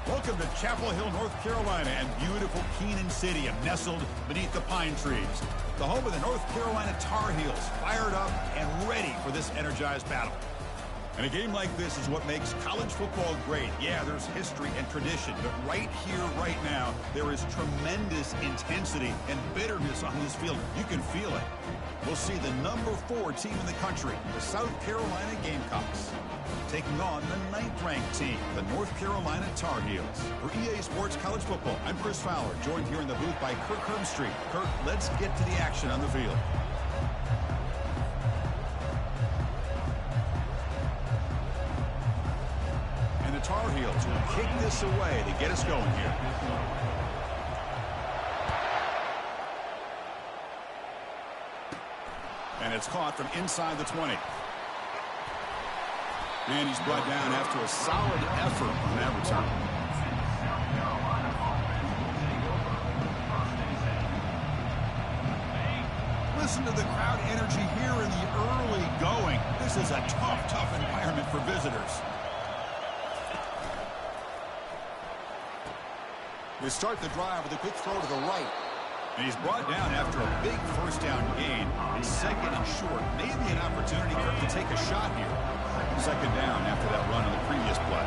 Welcome to Chapel Hill, North Carolina, and beautiful Keenan City, nestled beneath the pine trees. The home of the North Carolina Tar Heels, fired up and ready for this energized battle. And a game like this is what makes college football great. Yeah, there's history and tradition, but right here, right now, there is tremendous intensity and bitterness on this field. You can feel it. We'll see the number 4 team in the country, the South Carolina Gamecocks, taking on the 9th-ranked team, the North Carolina Tar Heels. For EA Sports College Football, I'm Chris Fowler, joined here in the booth by Kirk Herbstreit. Kirk, let's get to the action on the field. And the Tar Heels will kick this away to get us going here. And it's caught from inside the 20. And he's brought down after a solid effort on that return. Listen to the crowd energy here in the early going. This is a tough environment for visitors. They start the drive with a quick throw to the right. And he's brought down after a big first down gain. And second and short, maybe an opportunity for him to take a shot here. Second down after that run on the previous play.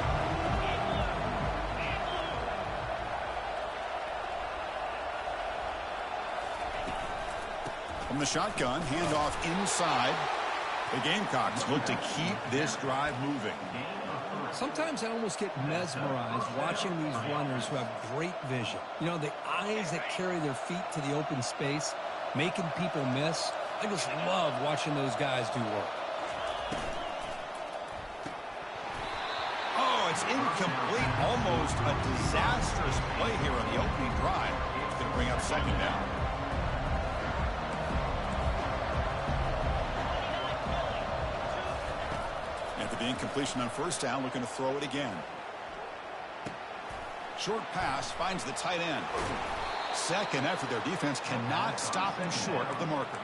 From the shotgun, handoff inside. The Gamecocks look to keep this drive moving. Sometimes I almost get mesmerized watching these runners who have great vision. You know, the eyes that carry their feet to the open space, making people miss. I just love watching those guys do work. Oh, it's incomplete. Almost a disastrous play here on the opening drive. It's going to bring up second down. After the incompletion on first down, looking to throw it again. Short pass finds the tight end. Second effort, their defense cannot stop him short of the marker.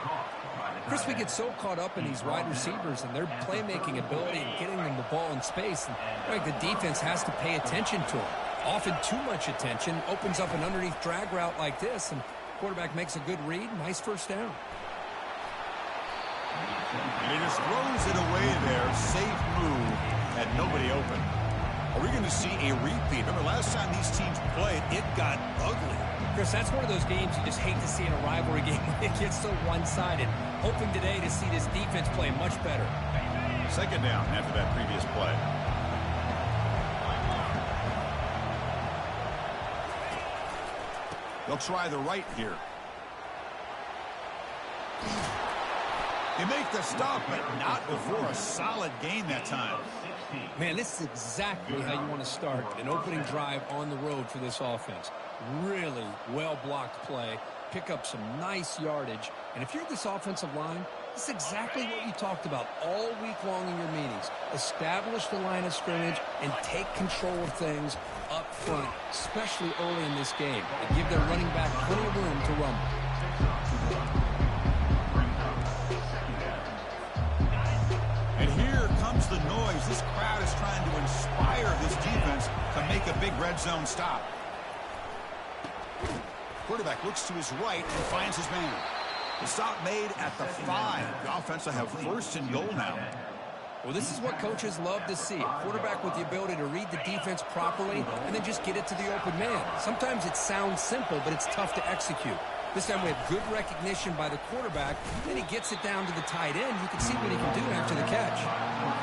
Chris, we get so caught up in these wide receivers and their playmaking ability and getting them the ball in space. And like the defense has to pay attention to them. Often too much attention opens up an underneath drag route like this, and quarterback makes a good read. Nice first down. And he just throws it away there. Safe move. Had nobody open. Are we going to see a repeat? Remember, last time these teams played, it got ugly. Chris, that's one of those games you just hate to see in a rivalry game when it gets so one-sided. Hoping today to see this defense play much better. Second down after that previous play. They'll try the right here. They make the stop, but not before a solid gain that time. Man, this is exactly how you want to start an opening drive on the road for this offense. Really well-blocked play, pick up some nice yardage, and if you're this offensive line, this is exactly what you talked about all week long in your meetings. Establish the line of scrimmage and take control of things up front, especially early in this game, and give their running back plenty of room to rumble. And here comes the noise. This crowd is trying to inspire this defense to make a big red zone stop. Quarterback looks to his right and finds his man. The stop made at the 5. The offense will have first and goal now. Well, this is what coaches love to see. A quarterback with the ability to read the defense properly and then just get it to the open man. Sometimes it sounds simple, but it's tough to execute. This time we have good recognition by the quarterback. Then he gets it down to the tight end. You can see what he can do after the catch.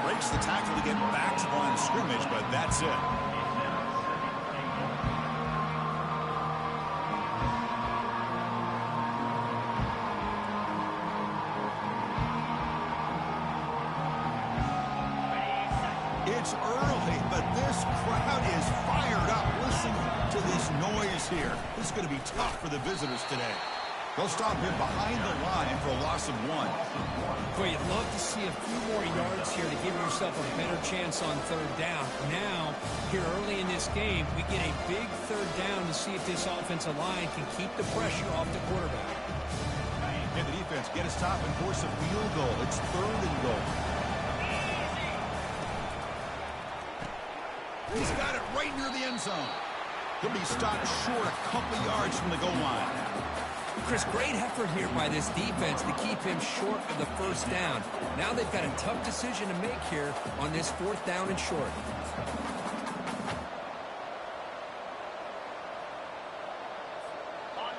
Breaks the tackle to get back to the line of scrimmage, but that's it. It's early, but this crowd is fired up. Listen to this noise here. This is going to be tough for the visitors today. They'll stop him behind the line for a loss of 1. Boy, you'd love to see a few more yards here to give yourself a better chance on third down. Now, here early in this game, we get a big third down to see if this offensive line can keep the pressure off the quarterback. And the defense get a stop and force a field goal. It's 3rd and goal. He's got it right near the end zone. He'll be stopped short a couple yards from the goal line. Chris, great effort here by this defense to keep him short of the first down. Now they've got a tough decision to make here on this 4th down and short.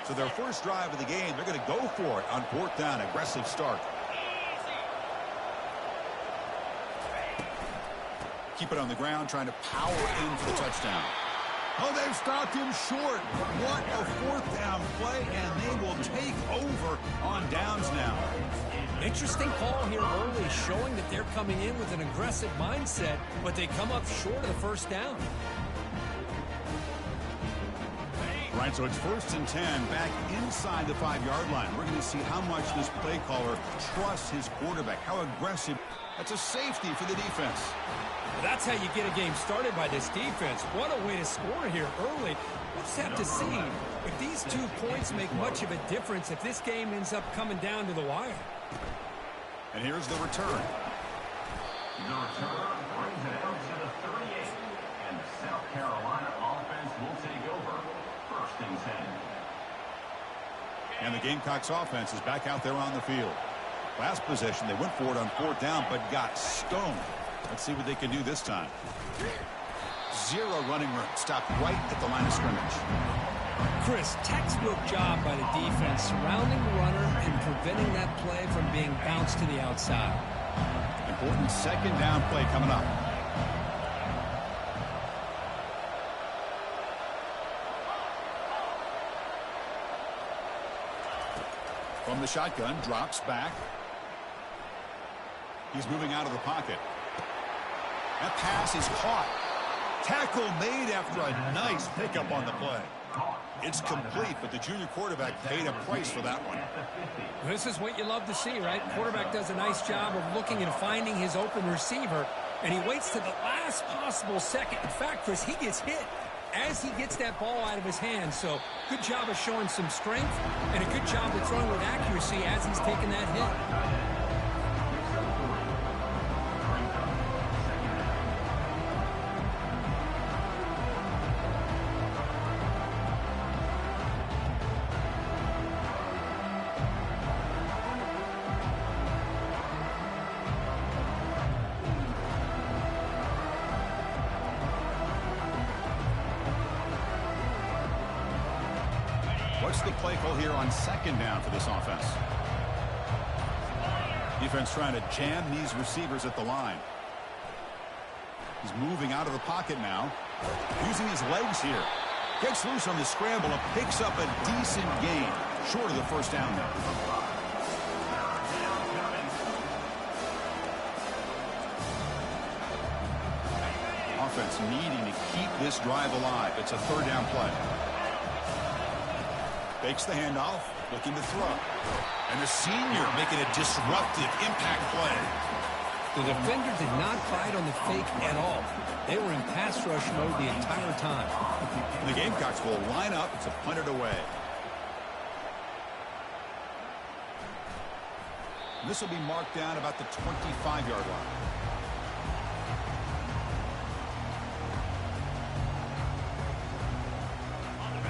So their first drive of the game, they're going to go for it on 4th down. Aggressive start. Keep it on the ground, trying to power in for the touchdown. Oh, they've stopped him short. What a 4th down play, and they will take over on downs now. Interesting call here early, showing that they're coming in with an aggressive mindset, but they come up short of the first down. Right, so it's 1st and 10 back inside the 5-yard line. We're going to see how much this play caller trusts his quarterback, how aggressive. That's a safety for the defense. Well, that's how you get a game started by this defense. What a way to score here early. We'll just have to see if these 2 points make much of a difference if this game ends up coming down to the wire. And here's the return. The return brings it out to the 38. And the South Carolina offense will take over. 1st and 10. And the Gamecocks offense is back out there on the field. Last possession, they went for it on 4th down, but got stoned. Let's see what they can do this time. 0 running room. Stopped right at the line of scrimmage. Chris, textbook job by the defense surrounding the runner and preventing that play from being bounced to the outside. Important 2nd down play coming up. From the shotgun, drops back. He's moving out of the pocket. That pass is caught. Tackle made after a nice pickup on the play. It's complete, but the junior quarterback paid a price for that one. This is what you love to see, right? Quarterback does a nice job of looking and finding his open receiver, and he waits to the last possible second. In fact, Chris, he gets hit as he gets that ball out of his hands. So good job of showing some strength and a good job of throwing with accuracy as he's taking that hit. What's the play call here on 2nd down for this offense? Defense trying to jam these receivers at the line. He's moving out of the pocket now. Using his legs here. Gets loose on the scramble and picks up a decent gain. Short of the first down now. Offense needing to keep this drive alive. It's a 3rd down play. Fakes the handoff, looking to throw. And the senior making a disruptive impact play. The defender did not bite on the fake at all. They were in pass rush mode the entire time. And the Gamecocks will line up to punt it away. And this will be marked down about the 25-yard line.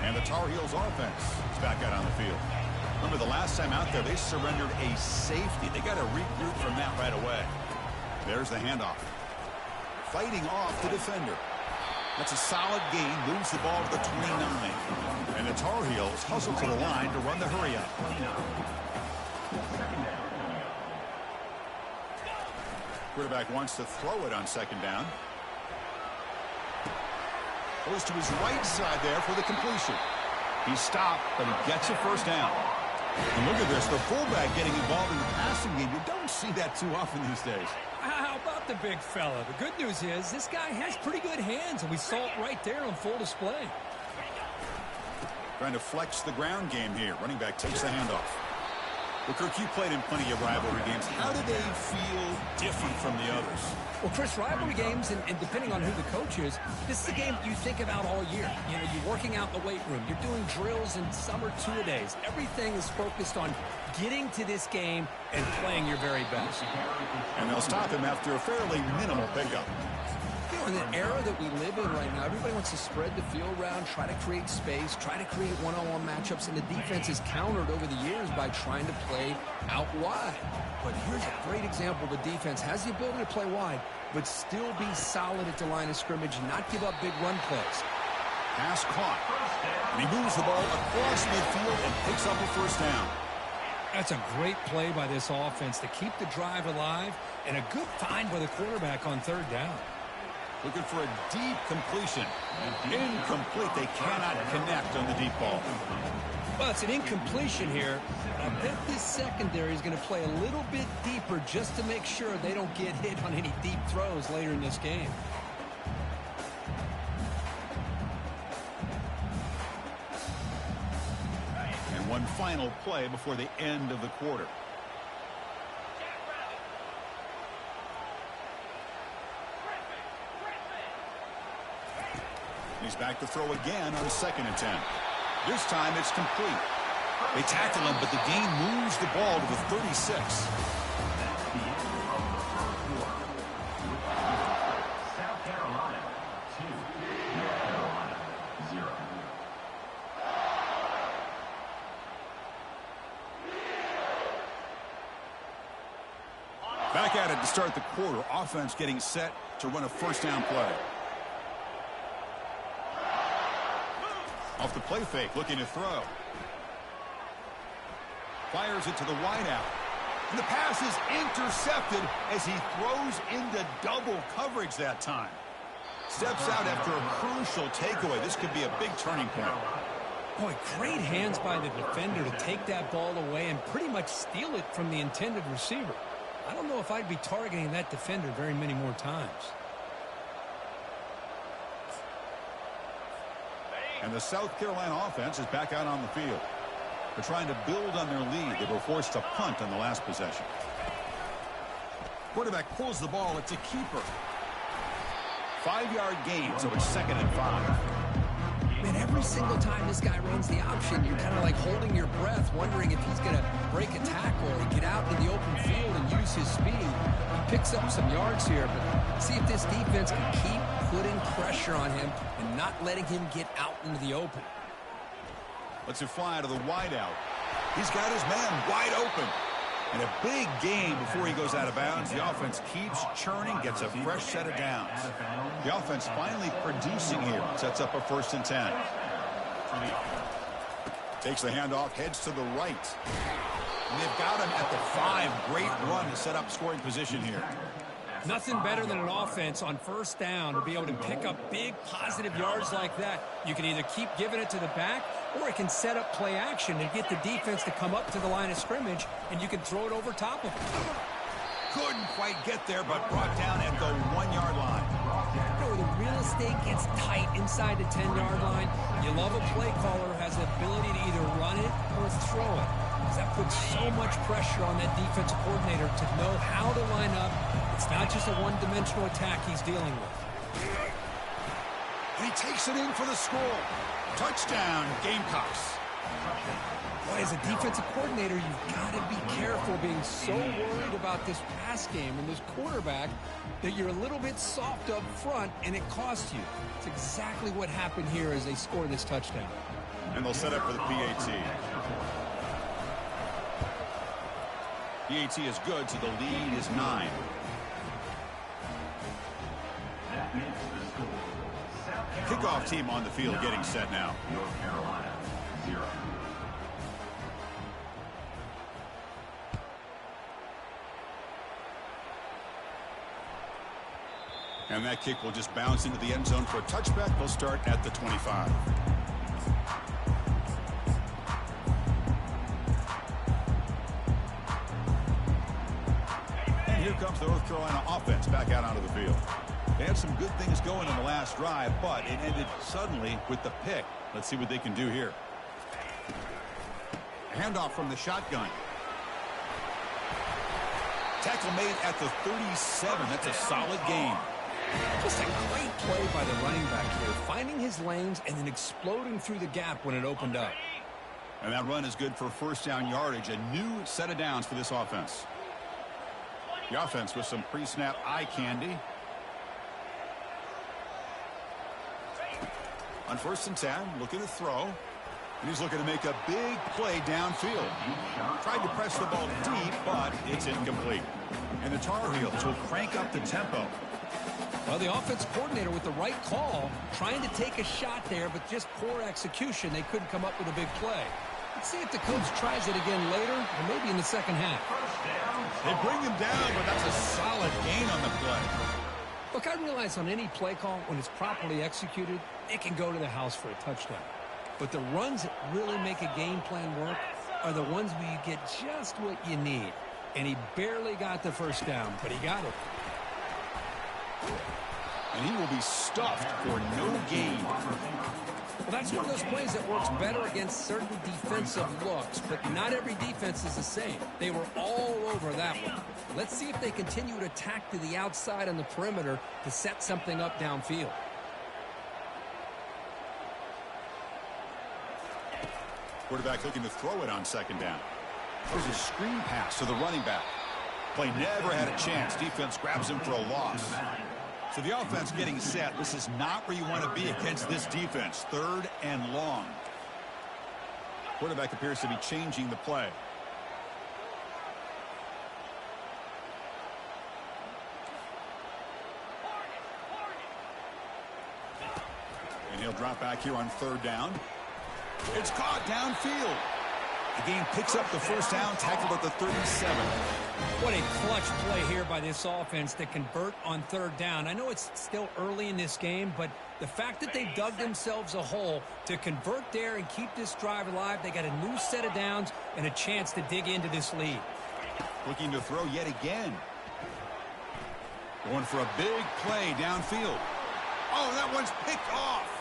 And the Tar Heels offense is back out on the field. Remember, the last time out there, they surrendered a safety. They got to regroup from that right away. There's the handoff. Fighting off the defender. That's a solid gain. Moves the ball to the 29. And the Tar Heels hustle to the line to run the hurry up. Quarterback wants to throw it on 2nd down. Goes to his right side there for the completion. He's stopped, but he gets a first down. And look at this, the fullback getting involved in the passing game. You don't see that too often these days. How about the big fella? The good news is this guy has pretty good hands, and we saw it right there on full display. Trying to flex the ground game here. Running back takes the handoff. Well, Kirk, you played in plenty of rivalry games. How do they feel different from the others? Well, Chris, rivalry games, and depending on who the coach is, this is a game you think about all year. You know, you're working out in the weight room. You're doing drills in summer two-a-days. Everything is focused on getting to this game and playing your very best. And they'll stop him after a fairly minimal pickup. You know, in the era that we live in right now, everybody wants to spread the field around, try to create space, try to create one-on-one matchups, and the defense is countered over the years by trying to play out wide. But here's a great example. The defense has the ability to play wide, but still be solid at the line of scrimmage and not give up big run plays. Pass caught. And he moves the ball across midfield and picks up a first down. That's a great play by this offense to keep the drive alive, and a good find by the quarterback on third down. Looking for a deep completion. Incomplete. They cannot connect on the deep ball. Well, it's an incompletion here. I bet this secondary is going to play a little bit deeper just to make sure they don't get hit on any deep throws later in this game. And one final play before the end of the quarter. He's back to throw again on 2nd and 10. This time it's complete. They tackle him, but the gain moves the ball to the 36. South Carolina 2, North Carolina 0. Back at it to start the quarter. Offense getting set to run a first down play. Off the play fake, looking to throw. Fires it to the wideout. And the pass is intercepted as he throws into double coverage that time. Steps out after a crucial takeaway. This could be a big turning point. Boy, great hands by the defender to take that ball away and pretty much steal it from the intended receiver. I don't know if I'd be targeting that defender very many more times. And the South Carolina offense is back out on the field. They're trying to build on their lead. They were forced to punt on the last possession. Quarterback pulls the ball. It's a keeper. 5-yard gain, so it's 2nd and 5. Man, every single time this guy runs the option, you're kind of like holding your breath, wondering if he's going to break a tackle or get out in the open field and use his speed. He picks up some yards here, but see if this defense can keep putting pressure on him and not letting him get out into the open. Lets it fly to the wideout. He's got his man wide open. And a big game before he goes out of bounds. The offense keeps churning, gets a fresh set of downs. The offense finally producing here. Sets up a 1st and 10. Takes the handoff, heads to the right. And they've got him at the 5. Great run to set up scoring position here. Nothing better than an offense on first down to be able to pick up big positive yards like that. You can either keep giving it to the back, or it can set up play action and get the defense to come up to the line of scrimmage, and you can throw it over top of them. Couldn't quite get there, but brought down at the 1-yard line. You know, the real estate gets tight inside the 10-yard line. You love a play caller who has the ability to either run it or throw it. That puts so much pressure on that defensive coordinator to know how to line up. It's not just a one-dimensional attack he's dealing with. And he takes it in for the score. Touchdown, Gamecocks. Boy, as a defensive coordinator, you've got to be careful being so worried about this pass game and this quarterback that you're a little bit soft up front and it costs you. It's exactly what happened here as they score this touchdown. And they'll set up for the PAT. PAT is good, so the lead is 9. That makes the score. Kickoff team on the field getting set now. North Carolina 0. And that kick will just bounce into the end zone for a touchback. They'll start at the 25. here comes the North Carolina offense back out onto the field. They had some good things going in the last drive, but it ended suddenly with the pick. Let's see what they can do here. Handoff from the shotgun. Tackle made at the 37. That's a solid gain. Just a great play by the running back here, finding his lanes and then exploding through the gap when it opened up. And that run is good for first down yardage. A new set of downs for this offense. The offense with some pre-snap eye candy. On 1st and 10, looking to throw. And he's looking to make a big play downfield. Tried to press the ball deep, but it's incomplete. And the Tar Heels will crank up the tempo. Well, the offense coordinator with the right call, trying to take a shot there, but just poor execution. They couldn't come up with a big play. Let's see if the coach tries it again later, or maybe in the second half. They bring him down, but that's a solid gain on the play. Look, I realize on any play call, when it's properly executed, it can go to the house for a touchdown. But the runs that really make a game plan work are the ones where you get just what you need. And he barely got the first down, but he got it. And he will be stuffed for no gain. Well, that's one of those plays that works better against certain defensive looks, but not every defense is the same. They were all over that one. Let's see if they continue to attack to the outside on the perimeter to set something up downfield. Quarterback looking to throw it on 2nd down. There's a screen pass to the running back. Play never had a chance. Defense grabs him for a loss. So the offense getting set. This is not where you want to be against this defense. 3rd and long. Quarterback appears to be changing the play. And he'll drop back here on 3rd down. It's caught downfield. The game picks up the first down, tackled at the 37. What a clutch play here by this offense to convert on 3rd down. I know it's still early in this game, but the fact that they dug themselves a hole to convert there and keep this drive alive, they got a new set of downs and a chance to dig into this lead. Looking to throw yet again. Going for a big play downfield. Oh, that one's picked off.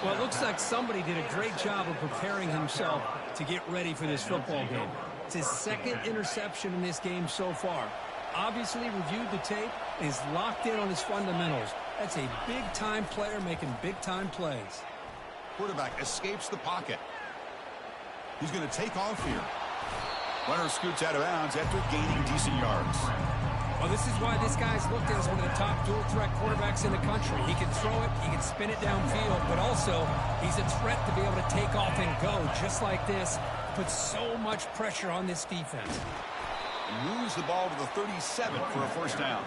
Well, it looks like somebody did a great job of preparing himself to get ready for this football game. It's his 2nd interception in this game so far. Obviously reviewed the tape and is locked in on his fundamentals. That's a big-time player making big-time plays. Quarterback escapes the pocket. He's going to take off here. Runner scoots out of bounds after gaining decent yards. Well, this is why this guy's looked at as one of the top dual-threat quarterbacks in the country. He can throw it, he can spin it downfield, but also he's a threat to be able to take off and go just like this. Puts so much pressure on this defense. Moves the ball to the 37 for a first down.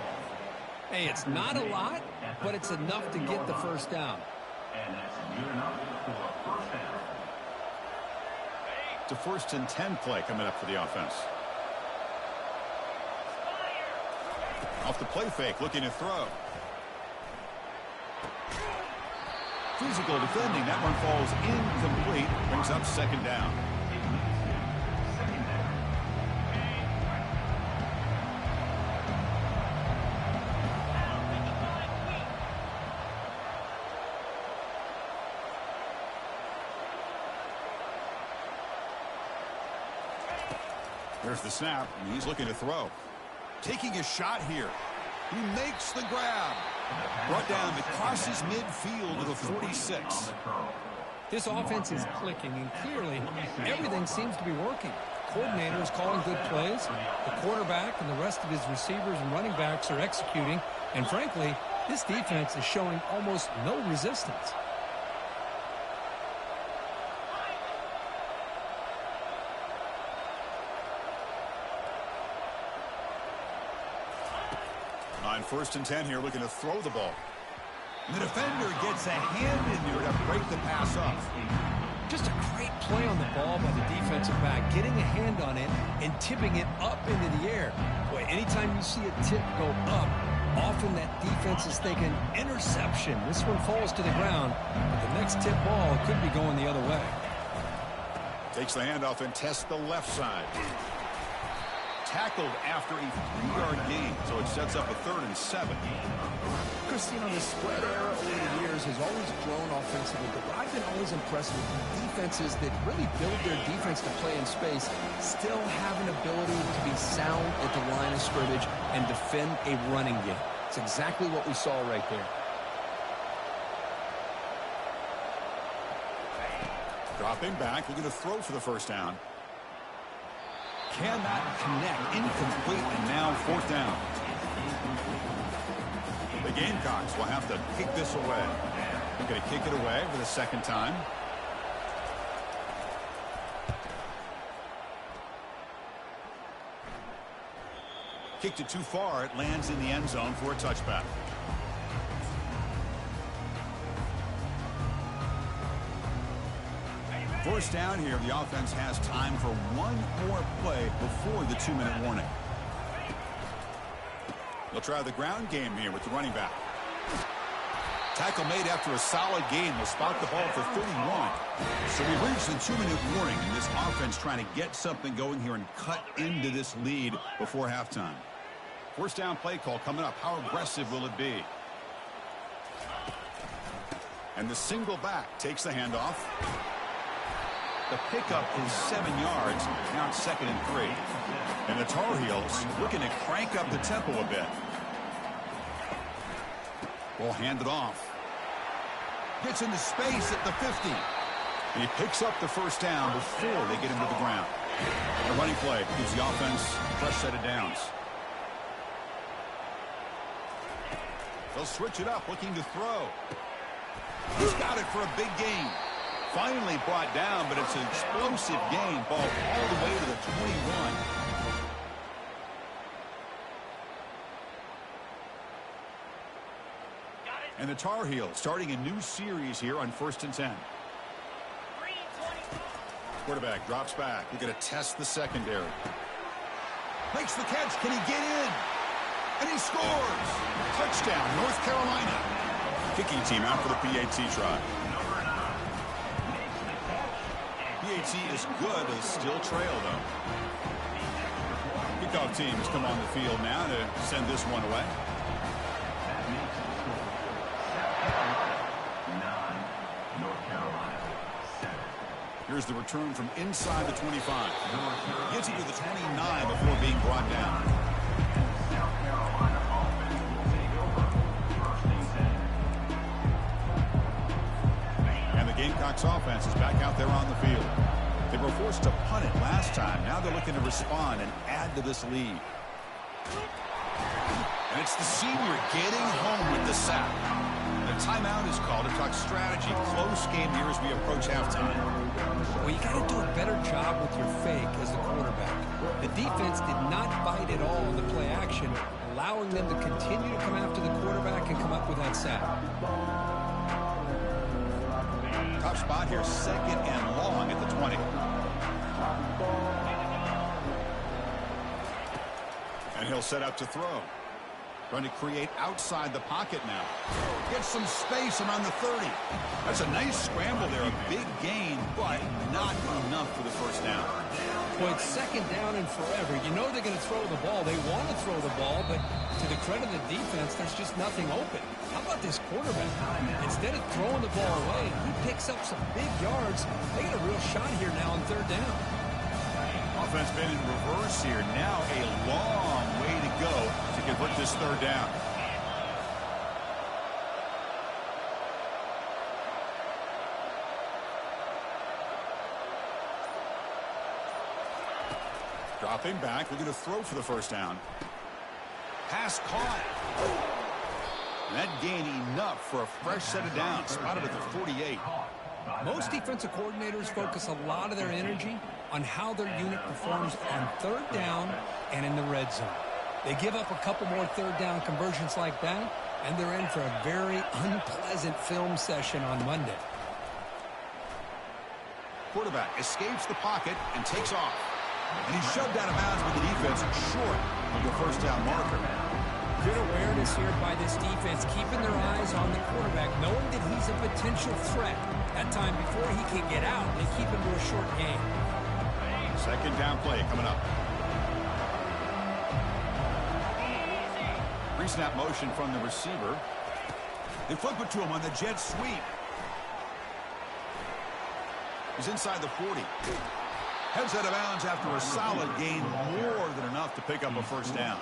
Hey, it's not a lot, but it's enough to get the first down. And that's good enough for a first down. It's a 1st and 10 play coming up for the offense. Off the play fake, looking to throw. Physical defending. That one falls incomplete. Brings up 2nd down. There's the snap, and he's looking to throw. Taking a shot here. He makes the grab. Brought down that crosses midfield to the 46. This offense is clicking, and clearly everything seems to be working. Coordinator is calling good plays. The quarterback and the rest of his receivers and running backs are executing. And frankly, this defense is showing almost no resistance. On 1st and 10 here, looking to throw the ball. And the defender gets a hand in there to break the pass up. Just a great play on the ball by the defensive back, getting a hand on it and tipping it up into the air. Boy, anytime you see a tip go up, often that defense is thinking interception. This one falls to the ground, but the next tip ball could be going the other way. Takes the handoff and tests the left side. tackled after a 3-yard gain, so it sets up a 3rd and 7. Chris, you know, the spread era over the years has always grown offensively, but I've been always impressed with defenses that really build their defense to play in space, still have an ability to be sound at the line of scrimmage and defend a running game. It's exactly what we saw right there. Dropping back, looking to throw for the first down. Cannot connect, incomplete, and now 4th down. The Gamecocks will have to kick this away. They're going to kick it away for the 2nd time. Kicked it too far. It lands in the end zone for a touchback. First down here, the offense has time for one more play before the 2-minute warning. They'll try the ground game here with the running back. Tackle made after a solid gain. Will spot the ball for 31. So we've reached the 2-minute warning, and this offense trying to get something going here and cut into this lead before halftime. First down play call coming up. How aggressive will it be? And the single back takes the handoff. The pickup is 7 yards. Now it's 2nd and 3. And the Tar Heels looking to crank up the tempo a bit. Will hand it off. Gets into space at the 50. And he picks up the first down before they get him to the ground. The running play gives the offense a fresh set of downs. They'll switch it up, looking to throw. He's got it for a big gain. Finally brought down, but it's an explosive gain. Ball all the way to the 21. And the Tar Heels starting a new series here on 1st and 10. Quarterback drops back. We're going to test the secondary. Makes the catch. Can he get in? And he scores. Touchdown, North Carolina. Kicking team out for the PAT try. PAT is good, but still trail, though. Kickoff team has come on the field now to send this one away. Here's the return from inside the 25. Gets it to the 29 before being brought down. And the Gamecocks offense is back out there on the field. They were forced to punt it last time. Now they're looking to respond and add to this lead. And it's the senior getting home with the sack. The timeout is called to talk strategy. Close game here as we approach halftime. Well, you got to do a better job with your fake as the quarterback. The defense did not bite at all in the play action, allowing them to continue to come after the quarterback and come up with that sack. Top spot here, 2nd and long at the 20. And he'll set up to throw. Trying to create outside the pocket now. Gets some space and on the 30. That's a nice scramble there. A big gain, but not enough for the first down. Well, it's 2nd down and forever. You know they're going to throw the ball. They want to throw the ball, but to the credit of the defense, there's just nothing open. How about this quarterback? Instead of throwing the ball away, he picks up some big yards. They got a real shot here now on 3rd down. Offense been in reverse here. Now a long way to go to convert this 3rd down. Dropping back, looking to throw for the first down. Pass caught. And that gain enough for a fresh set of downs. Spotted at the 48. Most defensive coordinators focus a lot of their energy on how their unit performs on 3rd down and in the red zone. They give up a couple more 3rd down conversions like that, and they're in for a very unpleasant film session on Monday. Quarterback escapes the pocket and takes off. And he's shoved out of bounds with the defense short of the first down marker. Good awareness here by this defense, keeping their eyes on the quarterback, knowing that he's a potential threat. That time before he can get out, they keep him to a short game. 2nd down play coming up. pre-snap motion from the receiver. They flip it to him on the jet sweep. He's inside the 40. Heads out of bounds after a solid gain, more than enough to pick up a first down.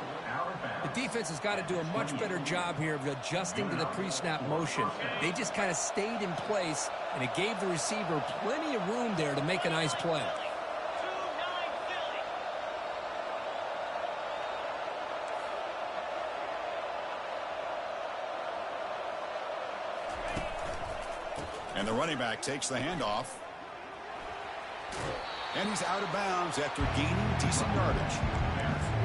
The defense has got to do a much better job here of adjusting to the pre-snap motion. They just kind of stayed in place, and it gave the receiver plenty of room there to make a nice play. And the running back takes the handoff. And he's out of bounds after gaining decent yardage.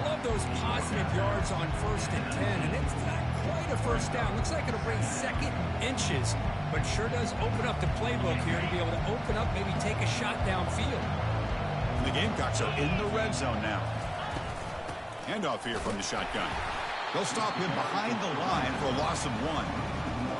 Love those positive yards on 1st and 10, and it's not quite a first down. Looks like it'll bring 2nd inches, but sure does open up the playbook here to be able to open up, maybe take a shot downfield. And the Gamecocks are in the red zone now. Handoff here from the shotgun. They'll stop him behind the line for a loss of 1.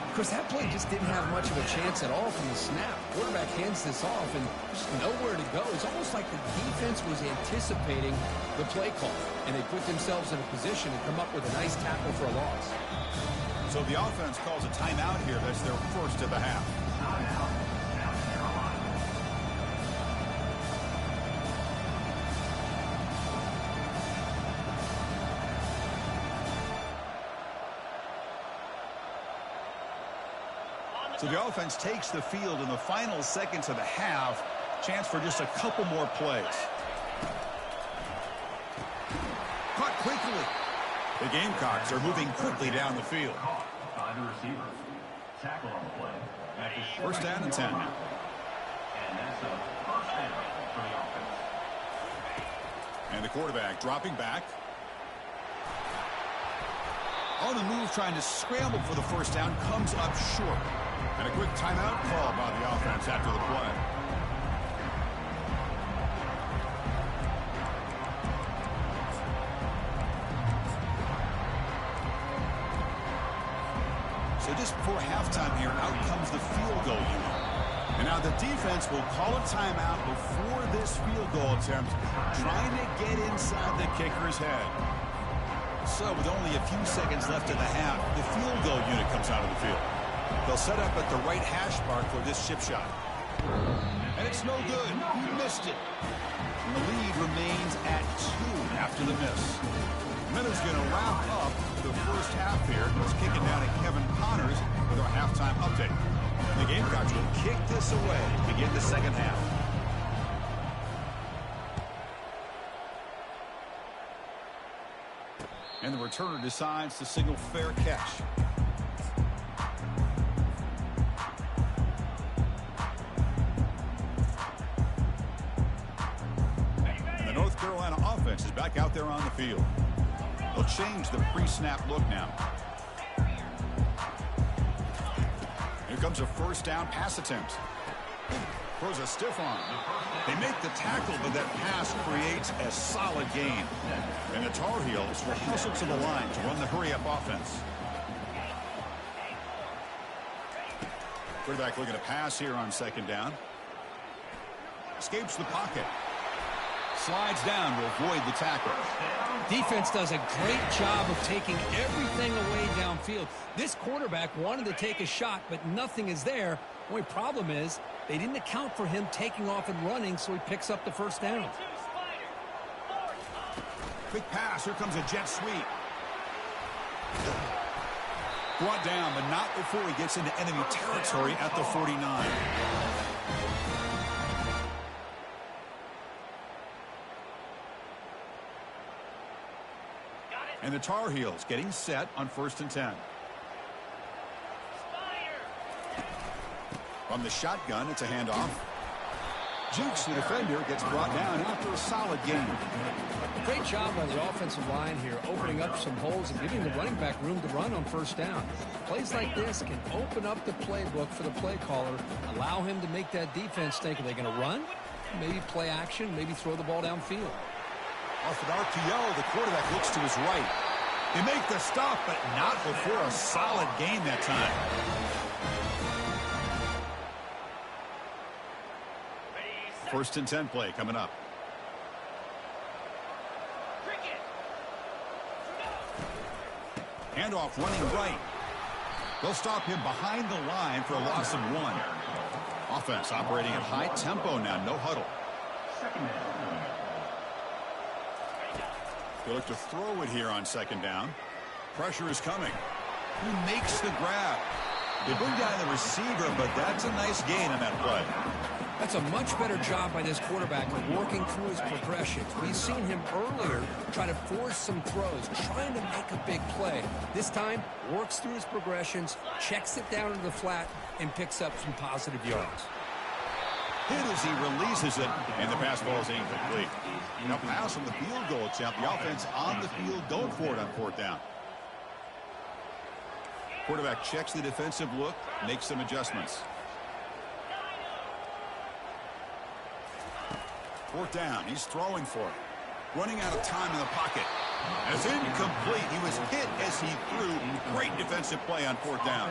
Of course, that play just didn't have much of a chance at all from the snap. Quarterback hands this off and just nowhere to go. It's almost like the defense was anticipating the play call, and they put themselves in a position to come up with a nice tackle for a loss. So the offense calls a timeout here. That's their first of the half. So the offense takes the field in the final seconds of the half. Chance for just a couple more plays. Caught quickly. The Gamecocks are moving quickly down the field. By the receivers. Tackle on the play. First down and 10 now. And that's a first down for the offense. And the quarterback dropping back. On the move, trying to scramble for the first down, comes up short. And a quick timeout call by the offense after the play. So just before halftime here, out comes the field goal unit. And now the defense will call a timeout before this field goal attempt, trying to get inside the kicker's head. So with only a few seconds left in the half, the field goal unit comes out of the field. They'll set up at the right hash mark for this chip shot. And it's no good. He missed it. And the lead remains at 2 after the miss. Minnows going to wrap up the first half here. He's kicking down at Kevin Connors with our halftime update. And the Gamecocks will kick this away to begin the second half. And the returner decides to signal fair catch. And the North Carolina offense is back out there on the field. They'll change the pre-snap look now. Here comes a first down pass attempt. Throws a stiff arm. They make the tackle, but that pass creates a solid gain. And the Tar Heels will hustle to the line to run the hurry-up offense. Quarterback looking to pass here on second down. Escapes the pocket. Slides down to avoid the tackle. Defense does a great job of taking everything away downfield. This quarterback wanted to take a shot, but nothing is there. The only problem is they didn't account for him taking off and running, so he picks up the first down. Quick pass. Here comes a jet sweep. Brought down, but not before he gets into enemy territory at the 49. And the Tar Heels getting set on 1st and 10. From the shotgun, it's a handoff. Jukes, the defender, gets brought down after a solid gain. Great job by the offensive line here, opening up some holes and giving the running back room to run on first down. Plays like this can open up the playbook for the play caller, allow him to make that defense think, are they going to run? Maybe play action, maybe throw the ball downfield. Off an RPO, the quarterback looks to his right. They make the stop, but not before a solid gain that time. First and 10 play coming up. Handoff running right. They'll stop him behind the line for a loss of 1. Offense operating at high tempo now. No huddle. They look to throw it here on second down. Pressure is coming. Who makes the grab? They bring down the receiver, but that's a nice gain on that play. That's a much better job by this quarterback of working through his progressions. We've seen him earlier try to force some throws, trying to make a big play. This time, works through his progressions, checks it down into the flat, and picks up some positive yards. Hit as he releases it, and the pass ball is incomplete. Now pass on the field goal attempt. The offense on the field going for it on 4th down. Quarterback checks the defensive look, makes some adjustments. 4th down, he's throwing for it. Running out of time in the pocket. And it's incomplete. He was hit as he threw. Great defensive play on 4th down.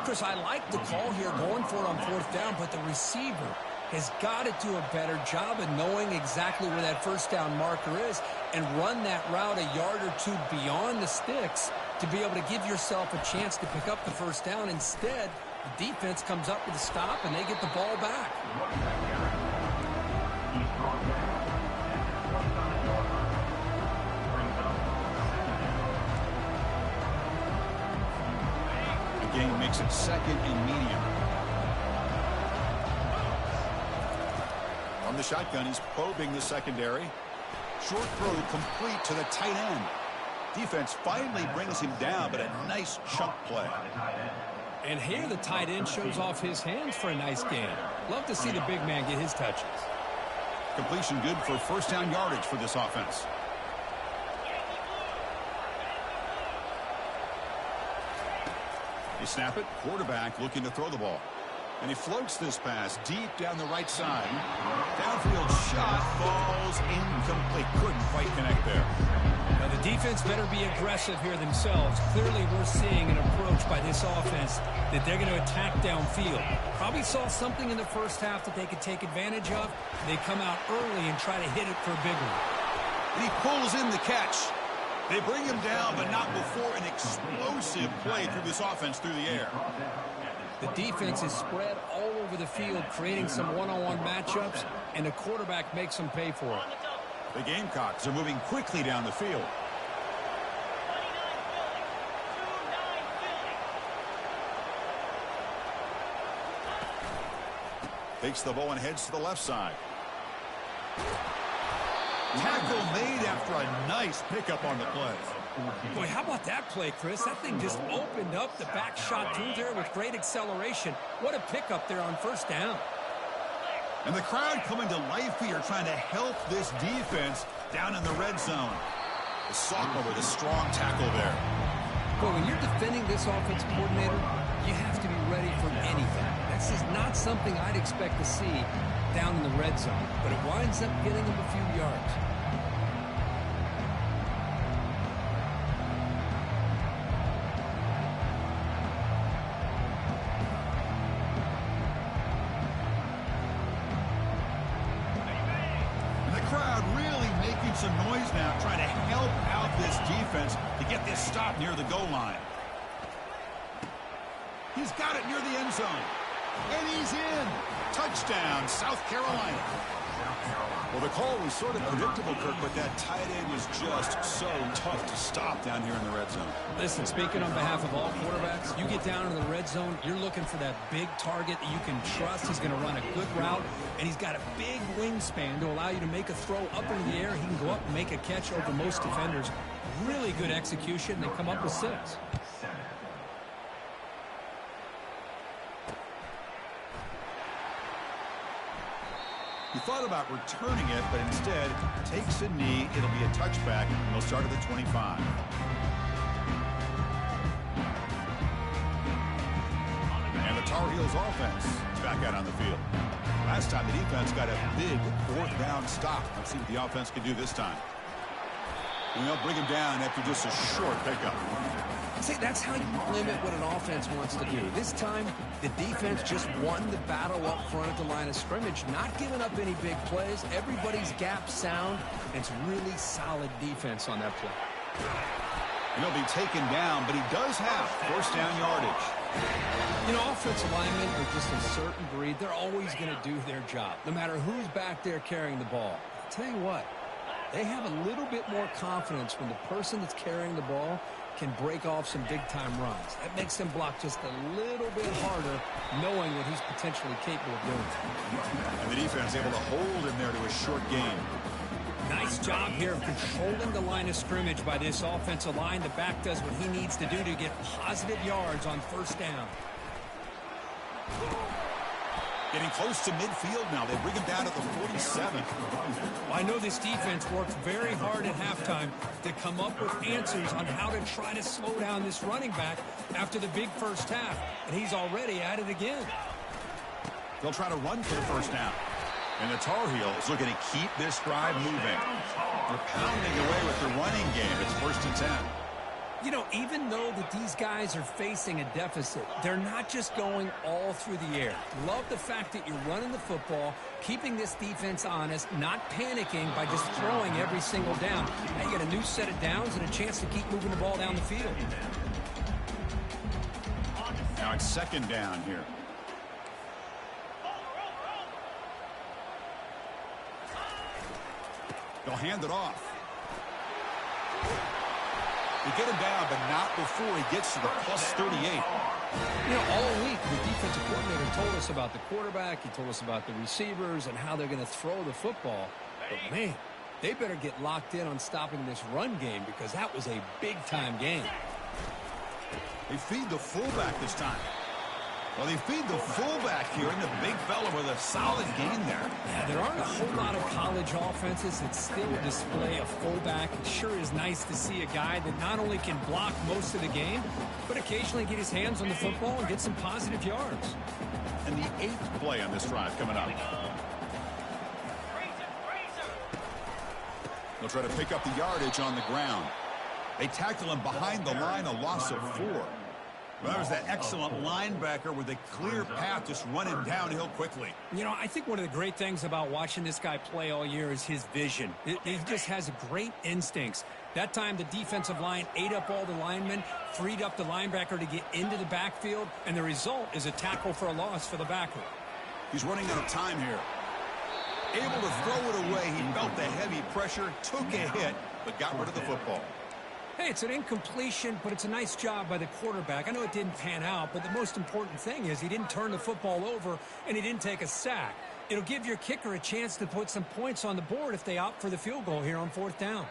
Chris, I like the call here going for it on 4th down, but the receiver has got to do a better job of knowing exactly where that 1st down marker is and run that route a yard or 2 beyond the sticks to be able to give yourself a chance to pick up the 1st down. Instead, the defense comes up with a stop and they get the ball back. The game makes it 2nd and medium. From the shotgun, he's probing the secondary. Short throw complete to the tight end. Defense finally brings him down, but a nice chunk play. And here the tight end shows off his hands for a nice gain. Love to see the big man get his touches. Completion good for 1st down yardage for this offense. They snap it. Quarterback looking to throw the ball. And he floats this pass deep down the right side. Downfield shot falls incomplete. Couldn't quite connect there. Now the defense better be aggressive here themselves. Clearly we're seeing an approach by this offense that they're going to attack downfield. Probably saw something in the 1st half that they could take advantage of. They come out early and try to hit it for a big one. And he pulls in the catch. They bring him down, but not before an explosive play through this offense through the air. The defense is spread all over the field, creating some one-on-one matchups, and the quarterback makes them pay for it. The Gamecocks are moving quickly down the field. Takes the ball and heads to the left side. Tackle made after a nice pickup on the play. Boy, how about that play, Chris? That thing just opened up the back shot through there with great acceleration. What a pickup there on 1st down. And the crowd coming to life here, trying to help this defense down in the red zone. The sophomore with a strong tackle there. Well, when you're defending this offensive coordinator, you have to be ready for anything. This is not something I'd expect to see down in the red zone, but it winds up getting him a few yards. Some noise now, trying to help out this defense to get this stop near the goal line. He's got it near the end zone. And he's in. Touchdown, South Carolina. Well, the call was sort of predictable, Kirk, but that tight end was just so tough to stop down here in the red zone. Listen, speaking on behalf of all quarterbacks, you get down in the red zone, you're looking for that big target that you can trust. He's going to run a good route, and he's got a big wingspan to allow you to make a throw up into the air. He can go up and make a catch over most defenders. Really good execution. They come up with 6. He thought about returning it, but instead takes a knee. It'll be a touchback, and they'll start at the 25. And the Tar Heels offense is back out on the field. Last time the defense got a big 4th down stop. Let's see what the offense can do this time. And they'll bring him down after just a short pickup. See, that's how you limit what an offense wants to do. This time, the defense just won the battle up front at the line of scrimmage, not giving up any big plays. Everybody's gap sound, and it's really solid defense on that play. And he'll be taken down, but he does have first down yardage. You know, offensive linemen are just a certain breed. They're always going to do their job, no matter who's back there carrying the ball. I'll tell you what, they have a little bit more confidence when the person that's carrying the ball can break off some big-time runs. That makes them block just a little bit harder, knowing what he's potentially capable of doing. And the defense able to hold him there to a short gain. Nice job here of controlling the line of scrimmage by this offensive line. The back does what he needs to do to get positive yards on first down. Getting close to midfield now. They bring him down to the 47. Well, I know this defense worked very hard at halftime to come up with answers on how to try to slow down this running back after the big first half, and he's already at it again. They'll try to run for the first down. And the Tar Heels looking to keep this drive moving. They're pounding away with the running game. It's 1st and 10. You know, even though that these guys are facing a deficit, they're not just going all through the air. Love the fact that you're running the football, keeping this defense honest, not panicking by just throwing every single down. Now you get a new set of downs and a chance to keep moving the ball down the field. Now it's 2nd down here. They'll hand it off. They get him down, but not before he gets to the +38. You know, all week, the defensive coordinator told us about the quarterback. He told us about the receivers and how they're going to throw the football. But, man, they better get locked in on stopping this run game because that was a big-time game. They feed the fullback this time. Well, they feed the fullback here, and the big fella with a solid gain there. Yeah, there aren't a whole lot of college offenses that still display a fullback. It sure is nice to see a guy that not only can block most of the game, but occasionally get his hands on the football and get some positive yards. And the 8th play on this drive coming up. They'll try to pick up the yardage on the ground. They tackle him behind the line, a loss of 4. Well, there's that excellent linebacker with a clear path just running downhill quickly. You know, I think one of the great things about watching this guy play all year is his vision. He just has great instincts. That time, the defensive line ate up all the linemen, freed up the linebacker to get into the backfield, and the result is a tackle for a loss for the backer. He's running out of time here. Able to throw it away. He felt the heavy pressure, took a hit, but got rid of the football. Hey, it's an incompletion, but it's a nice job by the quarterback. I know it didn't pan out, but the most important thing is he didn't turn the football over and he didn't take a sack. It'll give your kicker a chance to put some points on the board if they opt for the field goal here on 4th down.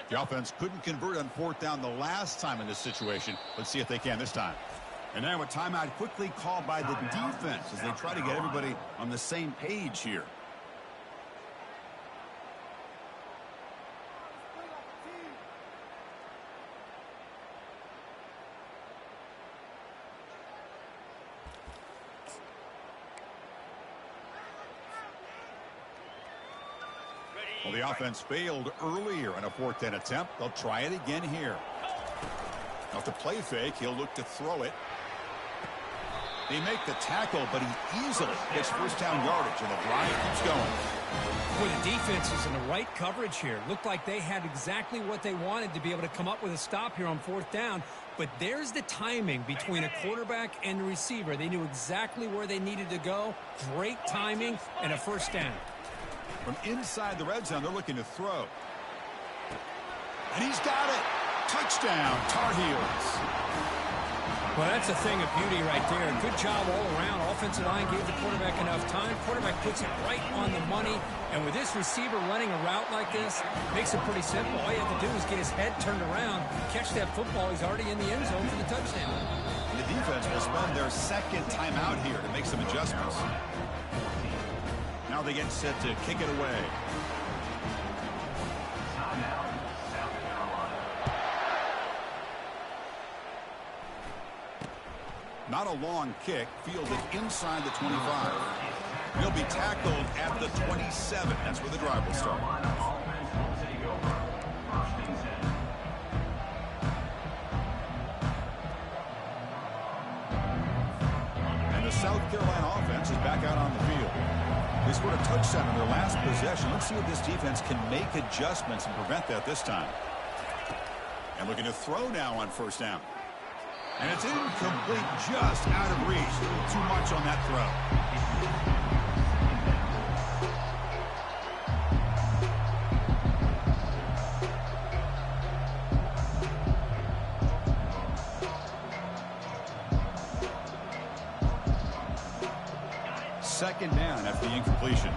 The offense couldn't convert on 4th down the last time in this situation. Let's see if they can this time. And now a timeout quickly called by the defense as they try to get everybody on the same page here. Well, the offense failed earlier in a 4th down attempt. They'll try it again here. Now to play fake, he'll look to throw it. They make the tackle, but he easily gets first down yardage, and the drive keeps going. Well, the defense is in the right coverage here. Looked like they had exactly what they wanted to be able to come up with a stop here on 4th down. But there's the timing between a quarterback and the receiver. They knew exactly where they needed to go. Great timing and a first down. From inside the red zone, they're looking to throw. And he's got it. Touchdown, Tar Heels. Well, that's a thing of beauty right there. Good job all around. Offensive line gave the quarterback enough time. Quarterback puts it right on the money. And with this receiver running a route like this, makes it pretty simple. All you have to do is get his head turned around, catch that football. He's already in the end zone for the touchdown. And the defense will spend their 2nd timeout here to make some adjustments. Now they get set to kick it away. Not a long kick, fielded inside the 25. He'll be tackled at the 27. That's where the drive will start. And the South Carolina offense is back out on the field. They scored a touchdown in their last possession. Let's see if this defense can make adjustments and prevent that this time. And looking to throw now on first down. And it's incomplete, just out of reach. A little too much on that throw. Second down after the incompletion.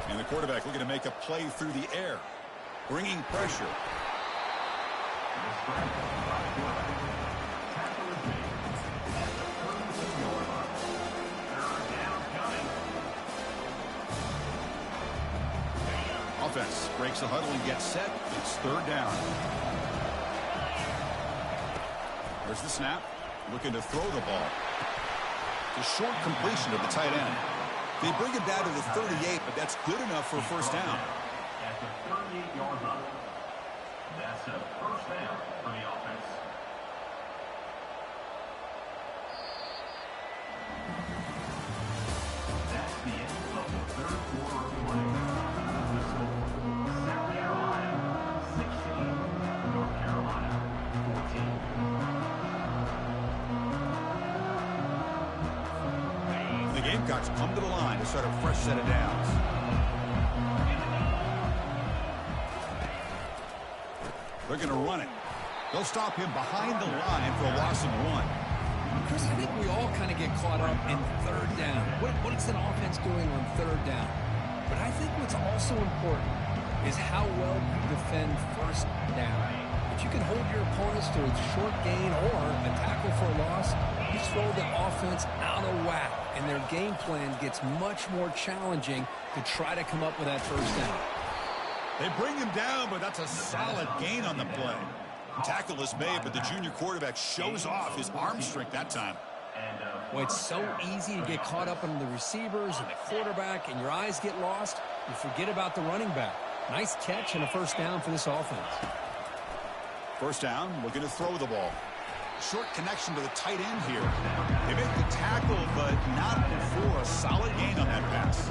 And the quarterback looking to make a play through the air, bringing pressure. Offense breaks the huddle and gets set. It's third down. There's the snap. Looking to throw the ball. The short completion of the tight end. They bring it down to the 38, but that's good enough for a first down. At the 38-yard line. That's a first down for the offense. That's the end of the third quarter of play. The score, South Carolina 16, North Carolina 14. The Gamecocks come to the line to start a fresh set of downs. They're going to run it. They'll stop him behind the line for a loss of 1. Chris, I think we all kind of get caught up in third down. What is an offense doing on third down? But I think what's also important is how well you defend first down. If you can hold your opponents to a short gain or a tackle for a loss, you throw the offense out of whack, and their game plan gets much more challenging to try to come up with that first down. They bring him down, but that's a solid gain on the play. Tackle is made, but the junior quarterback shows off his arm strength that time. Well, it's so easy to get caught up in the receivers and the quarterback, and your eyes get lost. You forget about the running back. Nice catch and a first down for this offense. First down, looking to throw the ball. Short connection to the tight end here. They make the tackle, but not before a solid gain on that pass.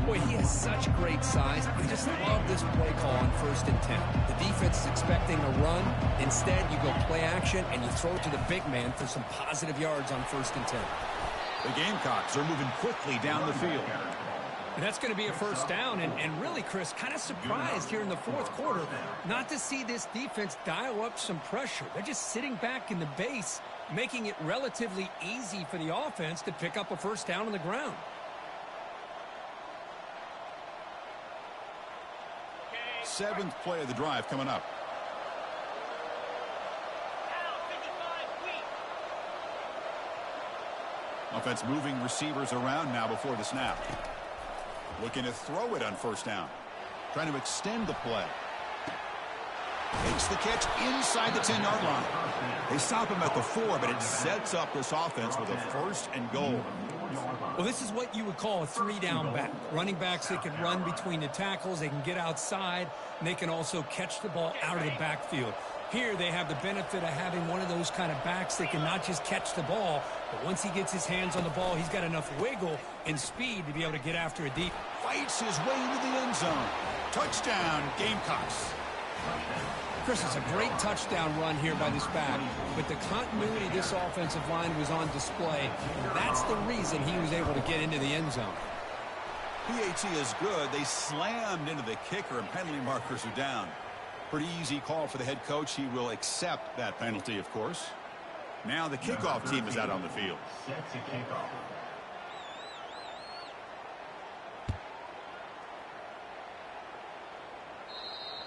Boy, he has such great size. I just love this play call on 1st and 10. The defense is expecting a run. Instead, you go play action, and you throw it to the big man for some positive yards on 1st and 10. The Gamecocks are moving quickly down the field. And that's going to be a first down. And really, Chris, kind of surprised here in the fourth quarter not to see this defense dial up some pressure. They're just sitting back in the base, making it relatively easy for the offense to pick up a first down on the ground. Seventh play of the drive coming up. Offense moving receivers around now before the snap. Looking to throw it on first down. Trying to extend the play. Makes the catch inside the 10-yard line. They stop him at the 4, but it sets up this offense with a 1st and goal. Well, this is what you would call a 3-down back. Running backs that can run between the tackles, they can get outside, and they can also catch the ball out of the backfield. Here they have the benefit of having one of those kind of backs that can not just catch the ball, but once he gets his hands on the ball, he's got enough wiggle and speed to be able to get after a deep. Fights his way into the end zone. Touchdown, Gamecocks. Chris, it's a great touchdown run here by this back, but the continuity of this offensive line was on display. That's the reason he was able to get into the end zone. PAT is good. They slammed into the kicker, and penalty markers are down. Pretty easy call for the head coach. He will accept that penalty, of course. Now the kickoff team is out on the field. Sets a kickoff.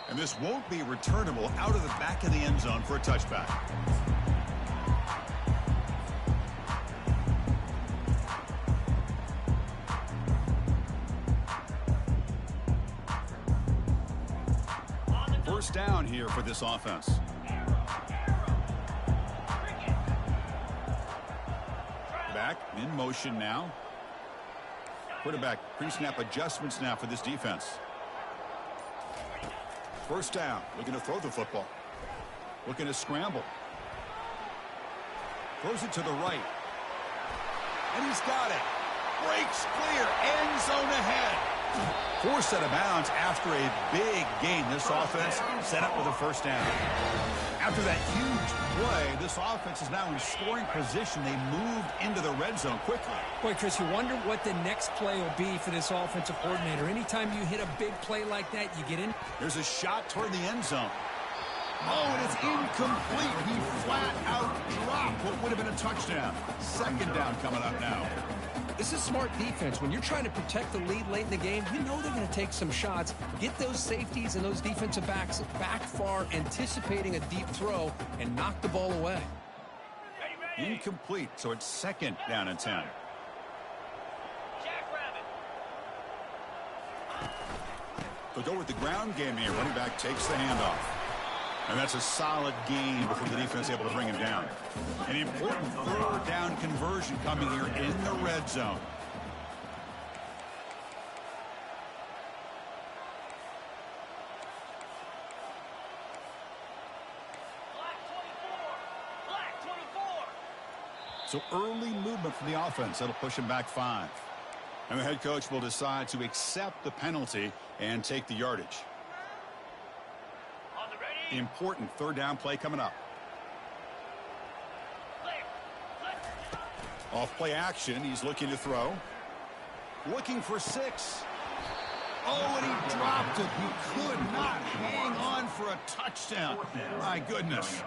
And this won't be returnable out of the back of the end zone for a touchback. First down here for this offense. Back in motion now. Quarterback pre-snap adjustments now for this defense. First down, looking to throw the football. Looking to scramble. Throws it to the right. And he's got it. Breaks clear. End zone ahead. Forced out of bounds after a big gain. This offense set up with a first down. After that huge play, this offense is now in scoring position. They moved into the red zone quickly. Boy, Chris, you wonder what the next play will be for this offensive coordinator. Anytime you hit a big play like that, you get in. There's a shot toward the end zone. Oh, and it's incomplete. He flat out dropped what would have been a touchdown. Second down coming up now. This is smart defense. When you're trying to protect the lead late in the game, you know they're going to take some shots, get those safeties and those defensive backs back far, anticipating a deep throw, and knock the ball away. Incomplete, so it's second down and 10. They'll go with the ground game here. Running back takes the handoff. And that's a solid gain before the defense is able to bring him down. An important third down conversion coming here in the red zone. Black 24. So early movement from the offense. That'll push him back 5. And the head coach will decide to accept the penalty and take the yardage. Important third down play coming up. Off play action. He's looking to throw. Looking for 6. Oh, and he dropped it. He could not hang on for a touchdown. My goodness.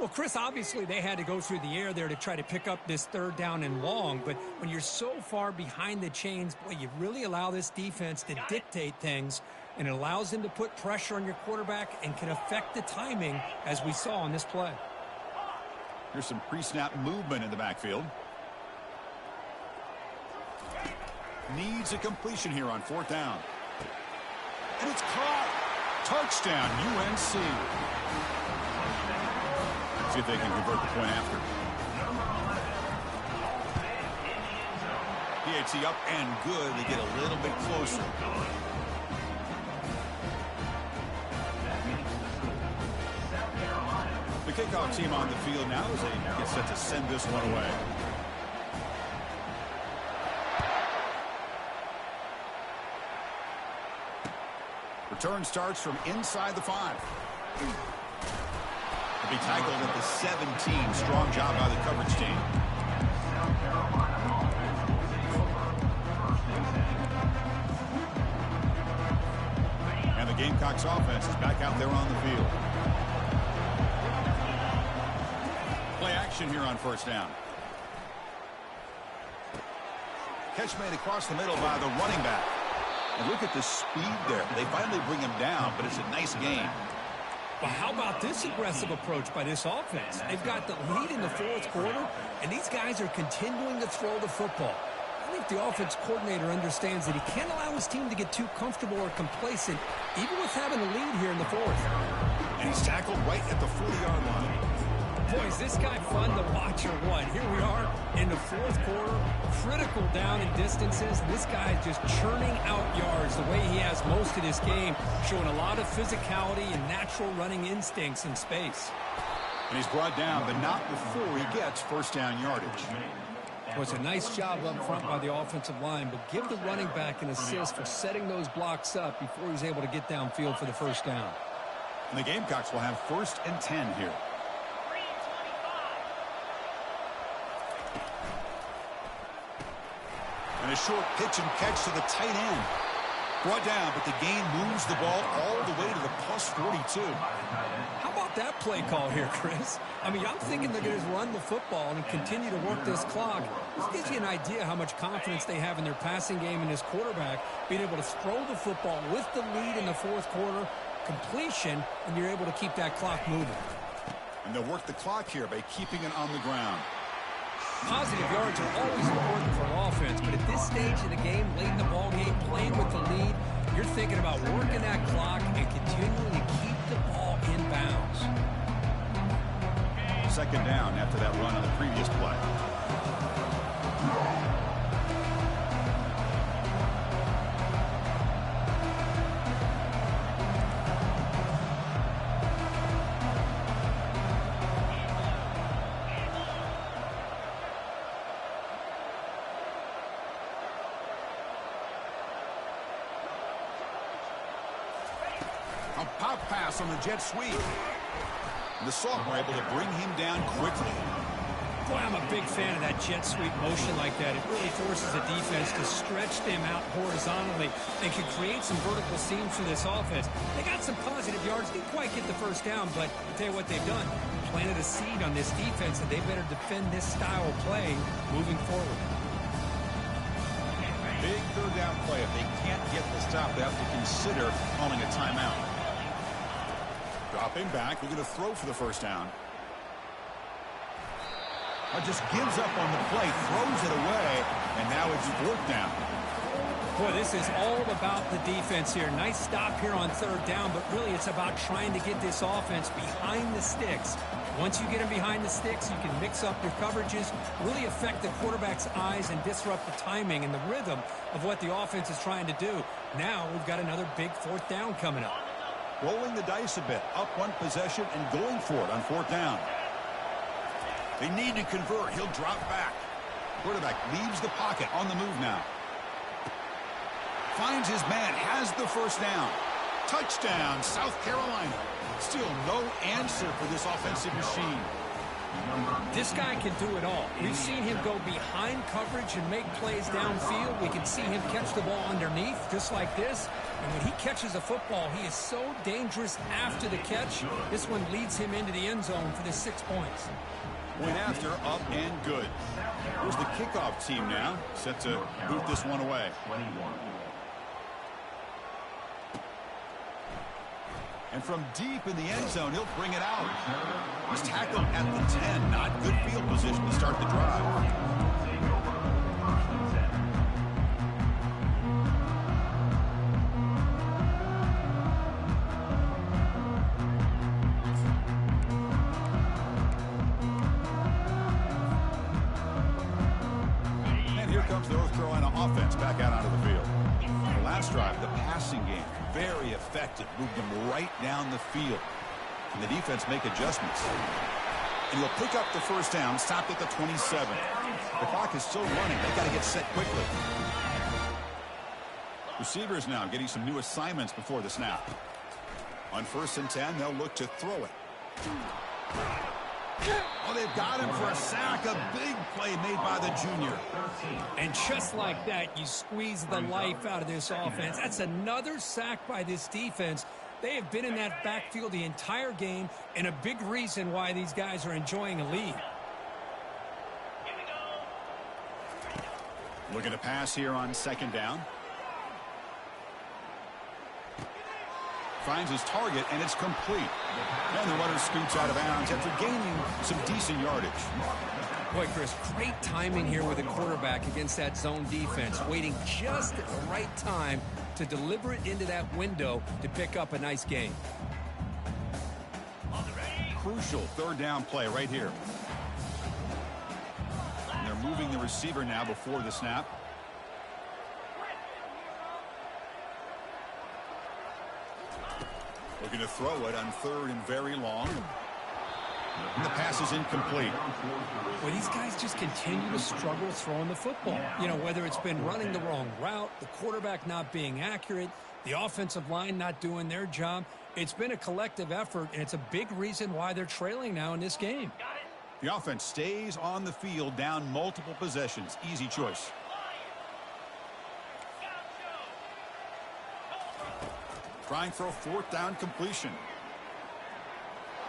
Well, Chris, obviously they had to go through the air there to try to pick up this third down and long, but when you're so far behind the chains, boy, you really allow this defense to dictate things, and it allows them to put pressure on your quarterback and can affect the timing, as we saw on this play. Here's some pre-snap movement in the backfield. Needs a completion here on 4th down. And it's caught. Touchdown, UNC. See if they can convert the point after. PAT up and good. They get a little bit closer. The kickoff team on the field now as they get set to send this one away. Return starts from inside the 5. Be tackled at the 17. Strong job by the coverage team. And the Gamecocks offense is back out there on the field. Play action here on 1st down. Catch made across the middle by the running back. And look at the speed there. They finally bring him down, but it's a nice gain. Well, how about this aggressive approach by this offense? They've got the lead in the 4th quarter, and these guys are continuing to throw the football. I think the offense coordinator understands that he can't allow his team to get too comfortable or complacent, even with having a lead here in the 4th. And he's tackled right at the 40-yard line. Boy, is this guy fun to watch or what? Here we are in the 4th quarter, critical down in distances. This guy is just churning out yards the way he has most of this game, showing a lot of physicality and natural running instincts in space. And he's brought down, but not before he gets first down yardage. Well, it's a nice job up front by the offensive line, but give the running back an assist for setting those blocks up before he's able to get downfield for the first down. And the Gamecocks will have 1st and 10 here. And a short pitch and catch to the tight end. Brought down, but the gain moves the ball all the way to the plus 42. How about that play call here, Chris? I mean, I'm thinking they're going to run the football and continue to work this clock. This gives you an idea how much confidence they have in their passing game and his quarterback, being able to throw the football with the lead in the 4th quarter, completion, and you're able to keep that clock moving. And they'll work the clock here by keeping it on the ground. Positive yards are always important for an offense, but at this stage of the game, late in the ball game, playing with the lead, you're thinking about working that clock and continuing to keep the ball in bounds. 2nd down after that run on the previous play. A pop pass on the jet sweep. And the sophomore able to bring him down quickly. Boy, I'm a big fan of that jet sweep motion like that. It really forces the defense to stretch them out horizontally and can create some vertical seams for this offense. They got some positive yards. Didn't quite get the first down, but I'll tell you what they've done. Planted a seed on this defense that they better defend this style of play moving forward. Big third down play. If they can't get the stop, they have to consider calling a timeout. Dropping back, looking to throw for the first down. Just gives up on the play, throws it away, and now it's fourth down. Boy, this is all about the defense here. Nice stop here on third down, but really it's about trying to get this offense behind the sticks. Once you get them behind the sticks, you can mix up your coverages, really affect the quarterback's eyes and disrupt the timing and the rhythm of what the offense is trying to do. Now we've got another big fourth down coming up. Rolling the dice a bit, up one possession and going for it on fourth down. They need to convert. He'll drop back. Quarterback leaves the pocket on the move now. Finds his man, has the first down. Touchdown, South Carolina. Still no answer for this offensive machine. This guy can do it all. We've seen him go behind coverage and make plays downfield. We can see him catch the ball underneath, just like this. And when he catches a football, he is so dangerous after the catch. This one leads him into the end zone for the 6 points. Went after, up and good. Here's the kickoff team now, set to boot this one away. And from deep in the end zone, he'll bring it out. He's tackled at the 10. Not good field position to start the drive. And here comes the North Carolina offense back out onto the field. The last drive, the passing game, very effective. Moved them right down the field. And the defense make adjustments. And he'll pick up the first down, stopped at the 27. The clock is still running. They got to get set quickly. Receivers now getting some new assignments before the snap. On 1st and 10, they'll look to throw it. Oh, they've got him for a sack. A big play made by the junior. And just like that, you squeeze the life out of this offense. That's another sack by this defense. They have been in that backfield the entire game, and a big reason why these guys are enjoying a lead. Looking to pass here on 2nd down. Finds his target, and it's complete. And the runner scoots out of bounds after gaining some decent yardage. Boy, Chris, great timing here with the quarterback against that zone defense, waiting just at the right time to deliver it into that window to pick up a nice gain. Crucial 3rd down play right here. And they're moving the receiver now before the snap. Looking to throw it on 3rd and very long. And the pass is incomplete. Well, these guys just continue to struggle throwing the football. You know, whether it's been running the wrong route, the quarterback not being accurate, the offensive line not doing their job. It's been a collective effort, and it's a big reason why they're trailing now in this game. The offense stays on the field down multiple possessions. Easy choice. Trying for a 4th down completion.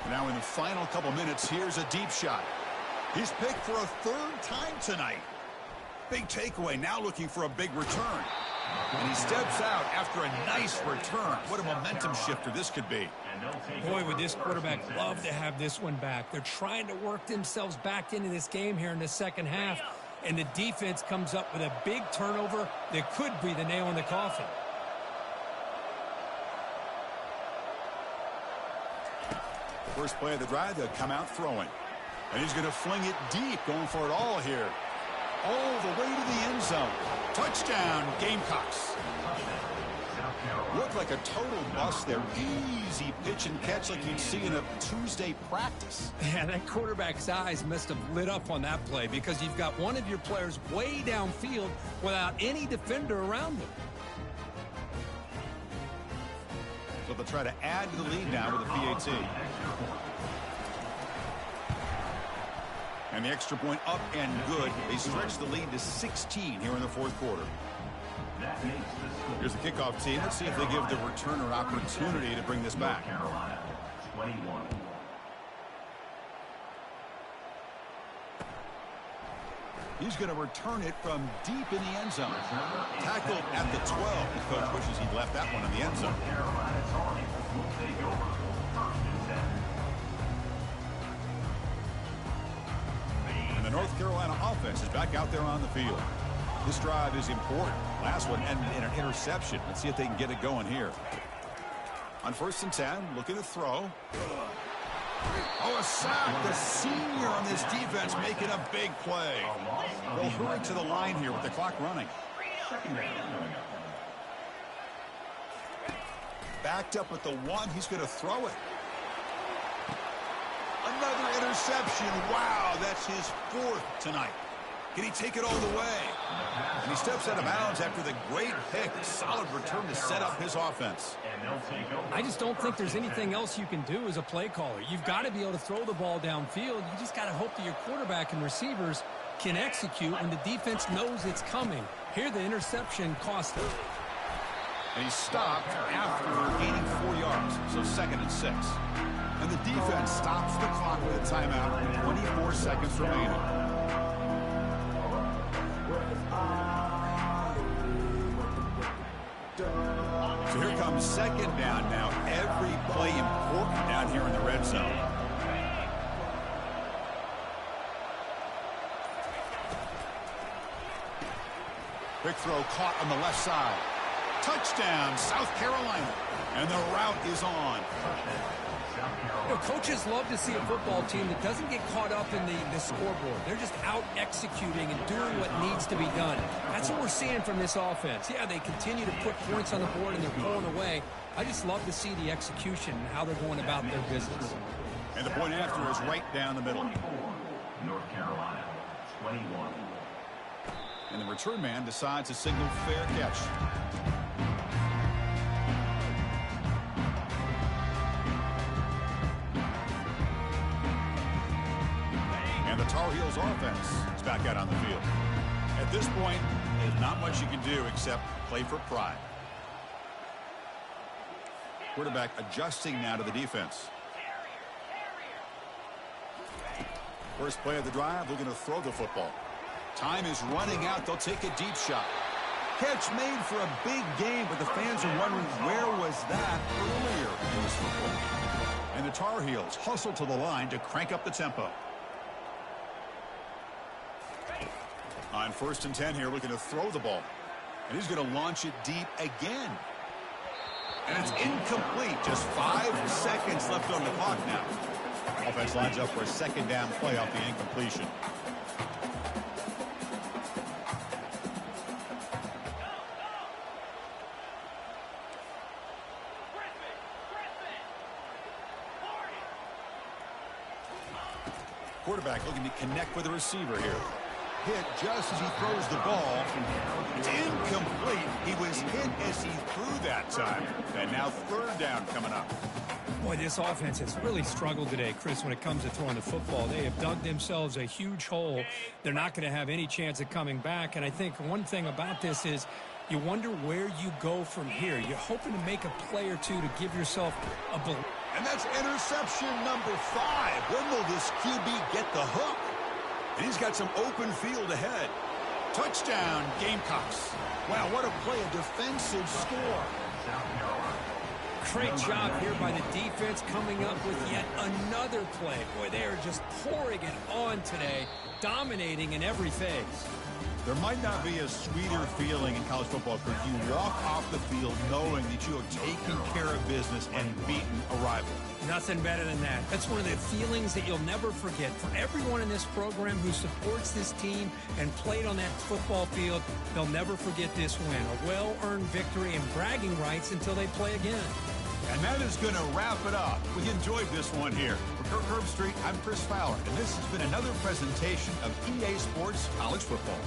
Now in the final couple minutes, here's a deep shot. He's picked for a 3rd time tonight. Big takeaway, now looking for a big return. And he steps out after a nice return. What a momentum shifter this could be. Boy, would this quarterback love to have this one back. They're trying to work themselves back into this game here in the second half. And the defense comes up with a big turnover that could be the nail in the coffin. First play of the drive, they'll come out throwing. And he's going to fling it deep, going for it all here. All the way to the end zone. Touchdown, Gamecocks. Looked like a total bust there. Easy pitch and catch like you'd see in a Tuesday practice. Yeah, that quarterback's eyes must have lit up on that play because you've got one of your players way downfield without any defender around him. So they'll try to add to the lead now with a PAT. And the extra point up and good. They stretch the lead to 16 here in the fourth quarter. Here's the kickoff team. Let's see if they give the returner opportunity to bring this back. Carolina, 21. He's going to return it from deep in the end zone. Tackled at the 12. The coach wishes he'd left that one in the end zone. Carolina Tar Heels will take over. 1st and 10. And the North Carolina offense is back out there on the field. This drive is important. Last one ended in an interception. Let's see if they can get it going here. On 1st and 10, looking to throw. Oh, a sack. The senior on this defense making a big play. They'll hurry to the line here with the clock running. Backed up at the 1. He's going to throw it. Another interception. Wow, that's his 4th tonight. Can he take it all the way? And he steps out of bounds after the great pick. Solid return to set up his offense. I just don't think there's anything else you can do as a play caller. You've got to be able to throw the ball downfield. You just got to hope that your quarterback and receivers can execute when the defense knows it's coming. Here, the interception cost him. And he stopped after gaining 4 yards, so 2nd and 6. And the defense stops the clock with a timeout with 24 seconds remaining. So here comes 2nd down now. Every play important down here in the red zone. Big throw caught on the left side. Touchdown, South Carolina. And the route is on. You know, coaches love to see a football team that doesn't get caught up in the scoreboard. They're just out executing and doing what needs to be done. That's what we're seeing from this offense. Yeah, they continue to put points on the board and they're pulling away. I just love to see the execution and how they're going about their business. And the point after is right down the middle. 24, North Carolina, 21. And the return man decides to signal fair catch. And the Tar Heels offense is back out on the field. At this point, there's not much you can do except play for pride. Quarterback adjusting now to the defense. First play of the drive, looking to throw the football. Time is running out. They'll take a deep shot. Catch made for a big game, but the fans are wondering where was that earlier in this football game. And the Tar Heels hustle to the line to crank up the tempo. On 1st and 10 here, looking to throw the ball. And he's going to launch it deep again. And it's incomplete. Just 5 seconds left on the clock now. Offense lines up for a 2nd down play off the incompletion. Quarterback looking to connect with the receiver here. Hit just as he throws the ball. It's incomplete. He was hit as he threw that time. And now 3rd down coming up. Boy, this offense has really struggled today, Chris, when it comes to throwing the football. They have dug themselves a huge hole. They're not going to have any chance of coming back. And I think one thing about this is you wonder where you go from here. You're hoping to make a play or two to give yourself a belief. And that's interception number 5. When will this QB get the hook? And he's got some open field ahead. Touchdown, Gamecocks. Wow, what a play, a defensive score. Great job here by the defense coming up with yet another play. Boy, they are just pouring it on today, dominating in every phase. There might not be a sweeter feeling in college football if you walk off the field knowing that you have taken care of business and beaten a rival. Nothing better than that. That's one of the feelings that you'll never forget. For everyone in this program who supports this team and played on that football field, they'll never forget this win. A well-earned victory and bragging rights until they play again. And that is going to wrap it up. We enjoyed this one here. For Kirk Herbstreit, I'm Chris Fowler, and this has been another presentation of EA Sports College Football.